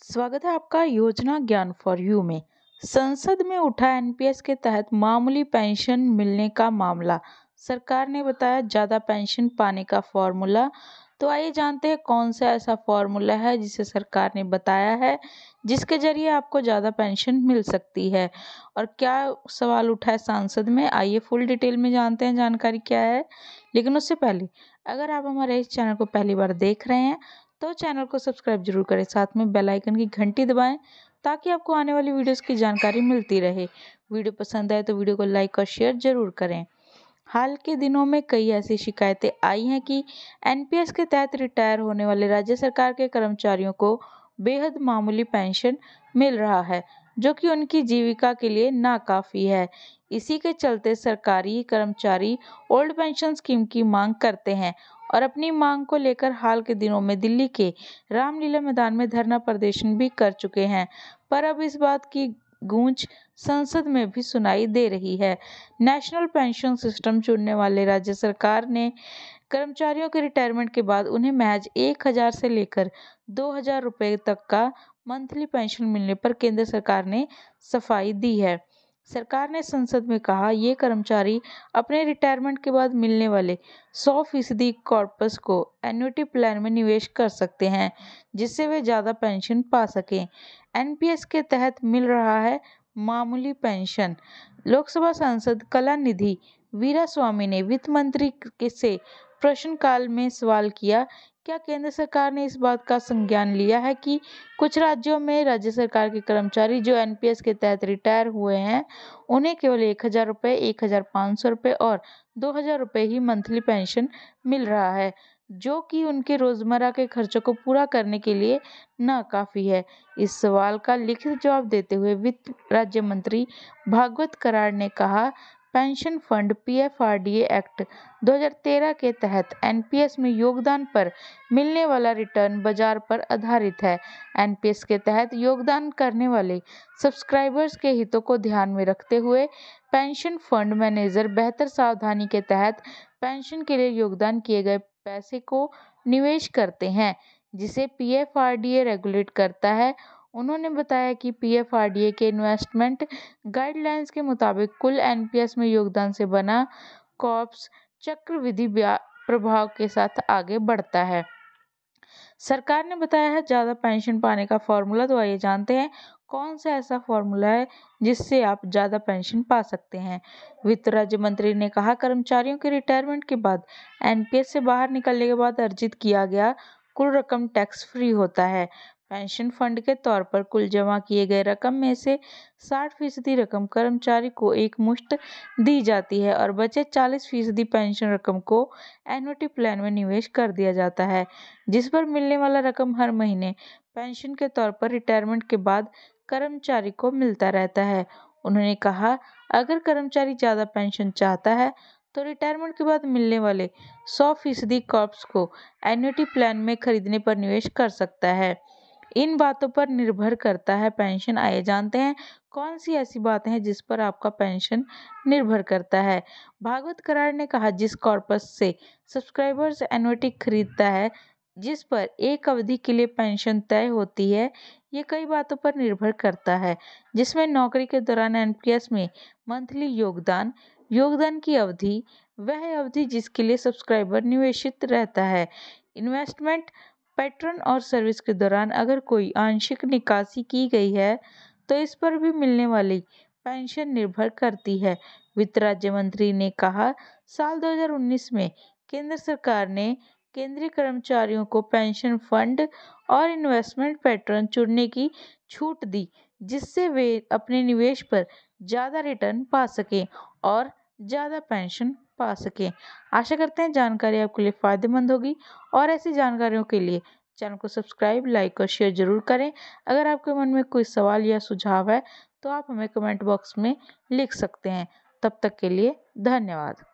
स्वागत है आपका योजना ज्ञान फॉर यू में। संसद में उठा एनपीएस के तहत मामूली पेंशन मिलने का मामला। सरकार ने बताया ज्यादा पेंशन पाने का फॉर्मूला। तो आइए जानते हैं कौन सा ऐसा फॉर्मूला है जिसे सरकार ने बताया है जिसके जरिए आपको ज्यादा पेंशन मिल सकती है। और क्या सवाल उठा है सांसद में, आइए फुल डिटेल में जानते हैं जानकारी क्या है। लेकिन उससे पहले अगर आप हमारे इस चैनल को पहली बार देख रहे हैं तो चैनल को सब्सक्राइब जरूर करें, साथ में बेल आइकन की घंटी दबाएं ताकि आपको आने वाली वीडियोस की जानकारी मिलती रहे। वीडियो पसंद आए तो वीडियो को लाइक और शेयर जरूर करें। हाल के दिनों में कई ऐसी शिकायतें आई हैं कि एनपीएस के तहत रिटायर होने वाले राज्य सरकार के कर्मचारियों को बेहद मामूली पेंशन मिल रहा है, जो कि उनकी जीविका के लिए नाकाफी है। इसी के चलते सरकारी कर्मचारी ओल्ड पेंशन स्कीम की मांग करते हैं और अपनी मांग को लेकर हाल के दिनों में दिल्ली के रामलीला मैदान में धरना प्रदर्शन भी कर चुके हैं। पर अब इस बात की गूंज संसद में भी सुनाई दे रही है। नेशनल पेंशन सिस्टम चुनने वाले राज्य सरकार ने कर्मचारियों के रिटायरमेंट के बाद उन्हें महज 1,000 से लेकर 2,000 रुपए तक का मंथली पेंशन मिलने पर केंद्र सरकार ने सफाई दी है। सरकार ने संसद में कहा, ये कर्मचारी अपने रिटायरमेंट के बाद मिलने वाले 100% कॉर्पस को एन्युटी प्लान में निवेश कर सकते हैं, जिससे वे ज़्यादा पेंशन पा सकें। एनपीएस के तहत मिल रहा है मामूली पेंशन। लोकसभा सांसद कलानिधि वीरास्वामी ने वित्त मंत्री से प्रश्नकाल में सवाल किया, क्या केंद्र सरकार ने इस बात का संज्ञान लिया है कि कुछ राज्यों में राज्य सरकार के कर्मचारी जो एनपीएस के तहत रिटायर हुए हैं उन्हें केवल 1,000 रुपये, 1,500 रुपये और 2,000 रुपये ही मंथली पेंशन मिल रहा है, जो कि उनके रोजमर्रा के खर्चों को पूरा करने के लिए नाकाफी है। इस सवाल का लिखित जवाब देते हुए वित्त राज्य मंत्री भागवत कराड़ ने कहा, पेंशन फंड पीएफआरडीए एक्ट 2013 के तहत एनपीएस में योगदान पर मिलने वाला रिटर्न बाजार पर आधारित है। एनपीएस के तहत योगदान करने वाले सब्सक्राइबर्स के हितों को ध्यान में रखते हुए पेंशन फंड मैनेजर बेहतर सावधानी के तहत पेंशन के लिए योगदान किए गए पैसे को निवेश करते हैं, जिसे पीएफआरडीए रेगुलेट करता है। उन्होंने बताया कि पीएफआरडीए के इन्वेस्टमेंट गाइडलाइंस के मुताबिक कुल एनपीएस में योगदान से बना कॉर्पस चक्रवृद्धि प्रभाव के साथ आगे बढ़ता है। सरकार ने बताया है ज्यादा पेंशन पाने का फॉर्मूला। तो आइए जानते हैं कौन सा ऐसा फॉर्मूला है जिससे आप ज्यादा पेंशन पा सकते हैं। वित्त राज्य मंत्री ने कहा, कर्मचारियों के रिटायरमेंट के बाद एनपीएस से बाहर निकलने के बाद अर्जित किया गया कुल रकम टैक्स फ्री होता है। पेंशन फंड के तौर पर कुल जमा किए गए रकम में से 60% रकम कर्मचारी को एक मुश्त दी जाती है और बचे 40% पेंशन रकम को एन्युटी प्लान में निवेश कर दिया जाता है, जिस पर मिलने वाला रकम हर महीने पेंशन के तौर पर रिटायरमेंट के बाद कर्मचारी को मिलता रहता है। उन्होंने कहा, अगर कर्मचारी ज्यादा पेंशन चाहता है तो रिटायरमेंट के बाद मिलने वाले 100% कॉर्पस को एन्युटी प्लान में खरीदने पर निवेश कर सकता है। इन बातों पर निर्भर करता है पेंशन। आइए जानते हैं कौन सी ऐसी बातें हैं जिस पर आपका पेंशन निर्भर करता है। भागवत कराड़ ने कहा, जिस कॉर्पस से सब्सक्राइबर्स एन्युटी खरीदता है, जिस पर एक अवधि के लिए पेंशन तय होती है, ये कई बातों पर निर्भर करता है, जिसमें नौकरी के दौरान एनपीएस में मंथली योगदान, योगदान की अवधि, वह अवधि जिसके लिए सब्सक्राइबर निवेशित रहता है, इन्वेस्टमेंट पैटर्न और सर्विस के दौरान अगर कोई आंशिक निकासी की गई है तो इस पर भी मिलने वाली पेंशन निर्भर करती है। वित्त राज्य मंत्री ने कहा, साल 2019 में केंद्र सरकार ने केंद्रीय कर्मचारियों को पेंशन फंड और इन्वेस्टमेंट पैटर्न चुनने की छूट दी, जिससे वे अपने निवेश पर ज्यादा रिटर्न पा सकें और ज्यादा पेंशन पा सकें। आशा करते हैं जानकारी आपके लिए फायदेमंद होगी और ऐसी जानकारियों के लिए चैनल को सब्सक्राइब, लाइक और शेयर जरूर करें। अगर आपके मन में कोई सवाल या सुझाव है तो आप हमें कमेंट बॉक्स में लिख सकते हैं। तब तक के लिए धन्यवाद।